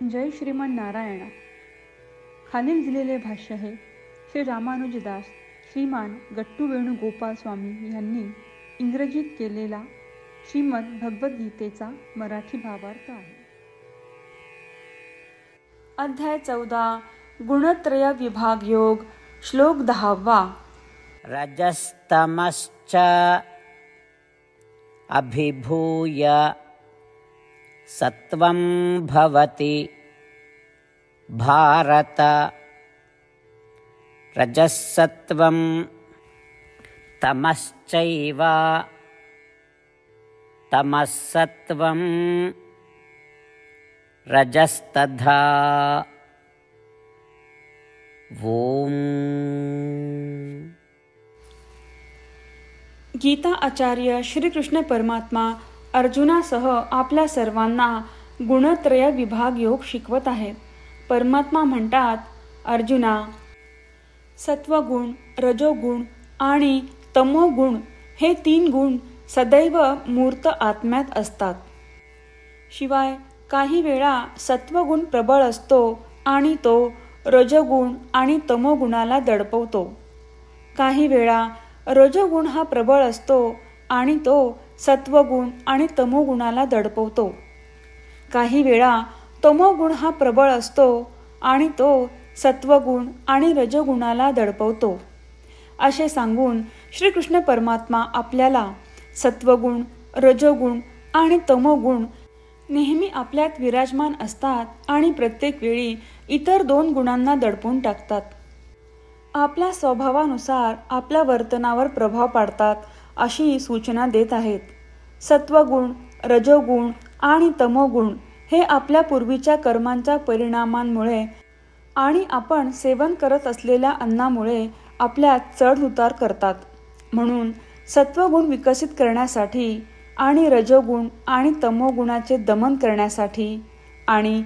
जय श्रीमन नारायणा. खालील दिलेले भाष्य हे श्री रामानुजदास श्रीमान गट्टू वेणुगोपाल स्वामी यांनी इंग्रजीत केलेला श्रीमद भगवद्गीतेचा मराठी भावार्थ आहे. अध्याय 14 गुणत्रय विभाग योग. श्लोक 10. रजस्तमश्च अभिभूय सत्वं भवति भारत. रजसत्वं तमश्चैव तमसत्वं रजस्तथा. ओम. गीता आचार्य श्रीकृष्ण परमात्मा अर्जुनासह आपल्या सर्वांना गुणत्रय विभाग योग शिकवत आहेत. परमात्मा म्हणतात, अर्जुना, सत्वगुण, रजोगुण आणि तमोगुण हे 3 गुण सदैव मूर्त आत्म्यात असतात. शिवाय काही वेळा सत्वगुण प्रबळ असतो आणि तो रजोगुण आणि तमोगुणाला दडपवतो. काही वेळा रजोगुण हा प्रबळ असतो आणि तो सत्वगुण आणि तमोगुणाला दडपवतो. काही वेळा तमोगुण हा प्रबळ असतो आणि तो सत्वगुण आणि रजोगुणाला दडपवतो. असे सांगून श्रीकृष्ण परमात्मा आपल्याला सत्वगुण, रजोगुण आणि तमोगुण नेहमी आपल्यात विराजमान असतात आणि प्रत्येक वेळी इतर 2 गुणांना दडपून टाकतात. आपल्या स्वभावानुसार आपल्या वर्तनावर प्रभाव पाडतात अशी सूचना देत आहेत. सत्वगुण, रजोगुण आणि तमोगुण हे आपल्या पूर्वीच्या कर्मांच्या परिणामांमुळे आणि आपण सेवन करत असलेल्या अन्नामुळे आपल्यात चढ उतार करतात. म्हणून सत्वगुण विकसित करण्यासाठी आणि रजोगुण आणि तमोगुणाचे दमन करण्यासाठी आणि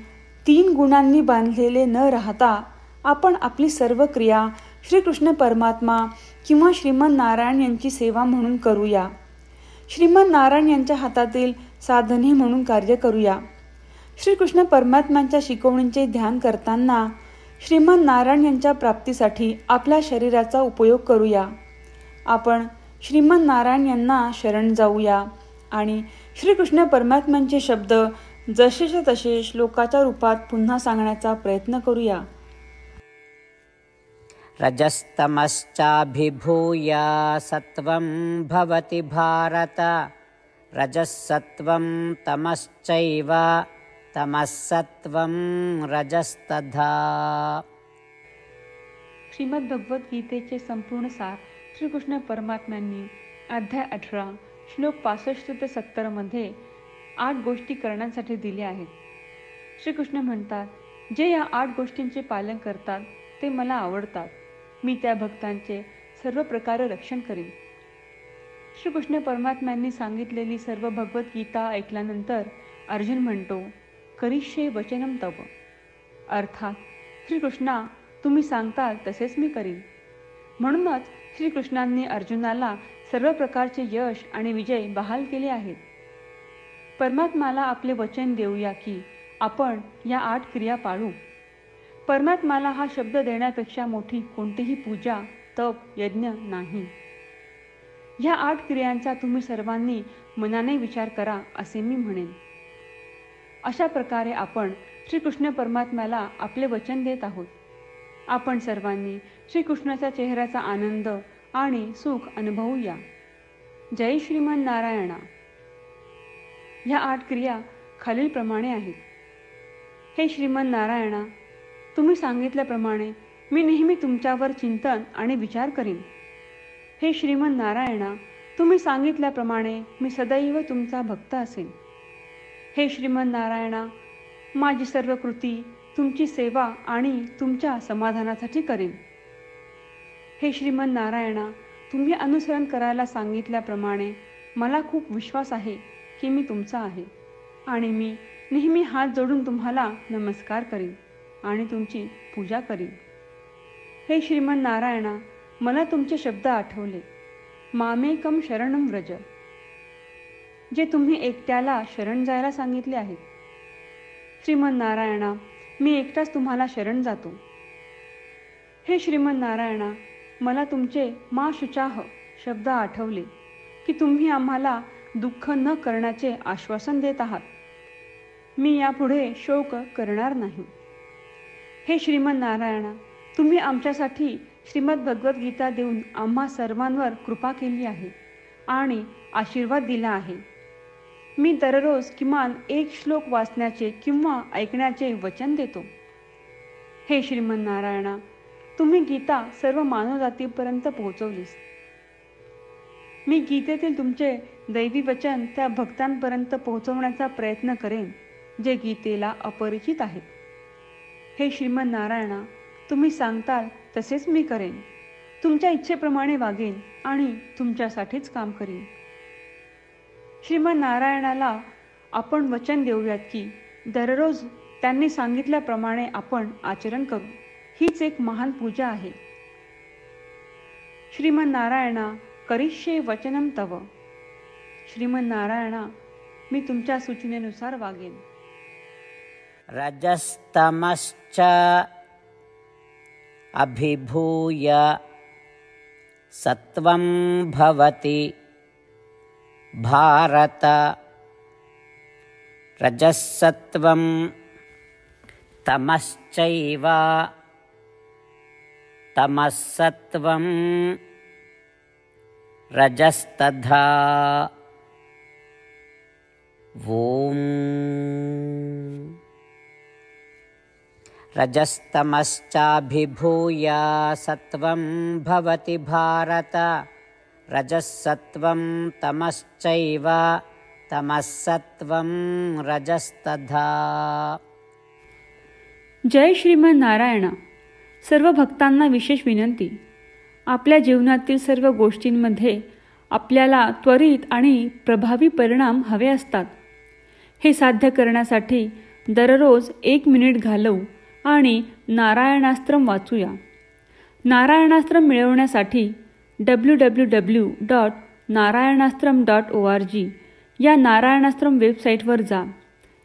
3 गुणांनी बांधलेले न राहता आपण आपली सर्व क्रिया श्रीकृष्ण परमात्मा किंवा श्रीमन नारायण यांची सेवा म्हणून करूया. श्रीमन नारायण यांच्या हातातील साधने म्हणून कार्य करूया. श्रीकृष्ण परमात्म्यांच्या शिकवणींचे ध्यान करताना श्रीमन नारायण यांच्या प्राप्तीसाठी आपल्या शरीराचा उपयोग करूया. आपण श्रीमन नारायण यांना शरण जाऊया आणि श्रीकृष्ण परमात्म्यांचे शब्द जसेच्या तसे श्लोकाच्या रूपात पुन्हा सांगण्याचा प्रयत्न करूया. रजस्तमश्चाभिभूय सत्वं भवति भारत. रजसत्वं तमश्चैव तमसत्वं रजस्तथा. श्रीमद भगवद्गीतेचे संपूर्ण सार श्रीकृष्ण परमात्म्यांनी अध्याय 18 श्लोक 65 ते 70 मध्ये 8 गोष्टी करण्यासाठी दिल्या आहेत. श्रीकृष्ण म्हणतात, जे या 8 गोष्टींचे पालन करतात ते मला आवडतात. मी त्या भक्तांचे सर्व प्रकारे रक्षण करीन. श्रीकृष्ण परमात्म्यांनी सांगितलेली सर्व भगवद्गीता ऐकल्यानंतर अर्जुन म्हणतो, करिष्ये वचनम तव. अर्थात श्रीकृष्णा, तुम्ही सांगताल तसेच मी करीन. म्हणूनच श्रीकृष्णांनी अर्जुनाला सर्व प्रकारचे यश आणि विजय बहाल केले आहेत. परमात्म्याला आपले वचन देऊया की आपण या 8 क्रिया पाळू. परमात्म्याला हा शब्द देण्यापेक्षा मोठी कोणतीही पूजा, तप, यज्ञ नाही. ह्या 8 क्रियांचा तुम्ही सर्वांनी मनाने विचार करा असे मी म्हणेन. अशा प्रकारे आपण श्रीकृष्ण परमात्म्याला आपले वचन देत आहोत. आपण सर्वांनी श्रीकृष्णाच्या चेहऱ्याचा आनंद आणि सुख अनुभवूया. जय श्रीमन नारायणा. ह्या 8 क्रिया खालीलप्रमाणे आहेत. हे श्रीमन नारायणा, तुम्ही सांगितल्याप्रमाणे मी नेहमी तुमच्यावर चिंतन आणि विचार करीन. हे श्रीमन नारायणा, तुम्ही सांगितल्याप्रमाणे मी सदैव तुमचा भक्त असेन. हे श्रीमन नारायणा, माझी सर्व कृती तुमची सेवा आणि तुमच्या समाधानासाठी करेन. हे श्रीमन नारायणा, तुम्ही अनुसरण करायला सांगितल्याप्रमाणे मला खूप विश्वास आहे की मी तुमचा आहे आणि मी नेहमी हात जोडून तुम्हाला नमस्कार करीन आणि तुमची पूजा करीन. हे श्रीमन नारायणा, मला तुमचे शब्द आठवले. मामेकम शरणम व्रज. जे तुम्ही एकट्याला शरण जायला सांगितले आहे. श्रीमन्नारायणा, मी एकटाच तुम्हाला शरण जातो. हे श्रीमन्नारायणा, मला तुमचे मा शुचाह शब्द आठवले की तुम्ही आम्हाला दुःख न करण्याचे आश्वासन देत आहात. मी यापुढे शोक करणार नाही. हे श्रीमन्नारायणा, तुम्ही आमच्यासाठी श्रीमद भगवद्गीता देऊन आम्हा सर्वांवर कृपा केली आहे आणि आशीर्वाद दिला आहे. मी दररोज किमान एक श्लोक वाचण्याचे किंवा ऐकण्याचे वचन देतो. हे श्रीमन्नारायणा, तुम्ही गीता सर्व मानवजातीपर्यंत पोहोचवलीस. मी गीतेतील तुमचे दैवी वचन त्या भक्तांपर्यंत पोहोचवण्याचा प्रयत्न करेन जे गीतेला अपरिचित आहेत. हे श्रीमन्नारायणा, तुम्ही सांगताल तसेच मी करेन. तुमच्या इच्छेप्रमाणे वागेन आणि तुमच्यासाठीच काम करीन. श्रीमन्नारायणाला आपण वचन देऊयात की दररोज त्यांनी सांगितल्याप्रमाणे आपण आचरण करू. हीच एक महान पूजा आहे. श्रीमन्नारायणा, करिष्ये वचनम तव. श्रीमन्नारायणा, मी तुमच्या सूचनेनुसार वागेन. रजस्तमश्च अभिभूय सत्वं भवति भारत. रजसत्वं तमश्चैव तमसत्वं रजस्तथा. ओम. रजस्तमश्चाभिभूय सत्वं भवति भारत. रजसत्वं तमश्चैव तमसत्वं रजस्तथा. जय श्रीमन्नारायणा. सर्व भक्तांना विशेष विनंती. आपल्या जीवनातील सर्व गोष्टींमध्ये आपल्याला त्वरित आणि प्रभावी परिणाम हवे असतात. हे साध्य करण्यासाठी दररोज 1 मिनिट घालवू आणि नारायणास्त्रम वाचूया. नारायणास्त्रम मिळवण्यासाठी www.narayanaastram.org या नारायणास्त्रम वेबसाईटवर जा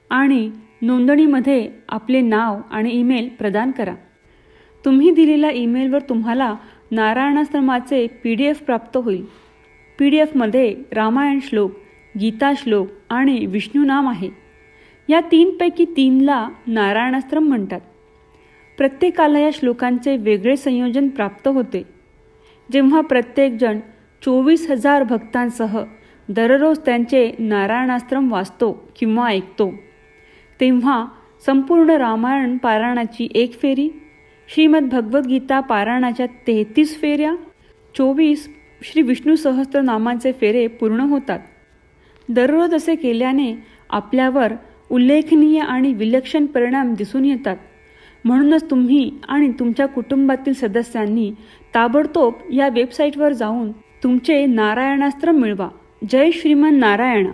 आणि नोंदणीमध्ये आपले नाव आणि ईमेल प्रदान करा. तुम्ही दिलेल्या ईमेलवर तुम्हाला नारायणास्त्रमाचे PDF प्राप्त होईल. PDFमध्ये रामायण श्लोक, गीता श्लोक आणि विष्णू नाम आहे. या 3पैकी 3ला नारायणास्त्रम म्हणतात. प्रत्येकाला या श्लोकांचे वेगळे संयोजन प्राप्त होते. जेव्हा प्रत्येकजण 24,000 भक्तांसह दररोज त्यांचे नारायणास्त्रम वाचतो किंवा ऐकतो, तेव्हा संपूर्ण रामायण पारायणाची 1 फेरी, श्रीमद भगवद्गीता पारायणाच्या 33 फेऱ्या, 24 श्री विष्णू सहस्त्रनामांचे फेरे पूर्ण होतात. दररोज असे केल्याने आपल्यावर उल्लेखनीय आणि विलक्षण परिणाम दिसून येतात. म्हणूनच तुम्ही आणि तुमच्या कुटुंबातील सदस्यांनी ताबडतोब या वेबसाईटवर जाऊन तुमचे नारायणास्त्र मिळवा. जय श्रीमन्नारायणा.